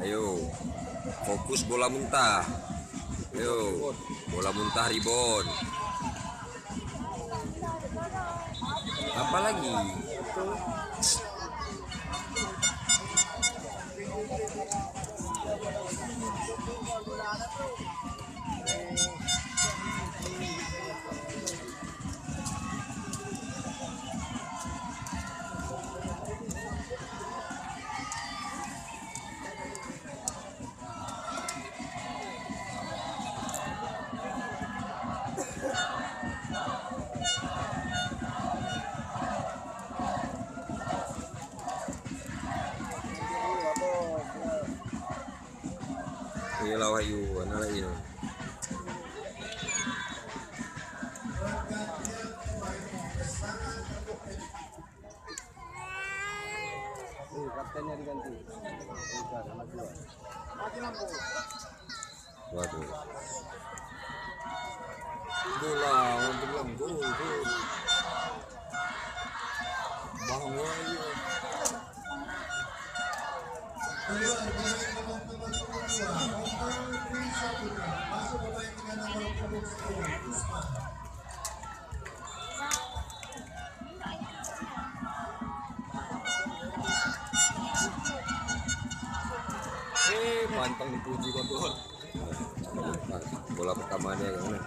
Ayo, fokus bola muntah. Ayo, bola muntah ribon. Apa lagi? Iyalah Wahyu, mana lagi? Kaptennya diganti. Waduh. Bola, untuk gol. Bang Wahyu. Pantang dipuji kontrol. Bola pertama dia yang mana?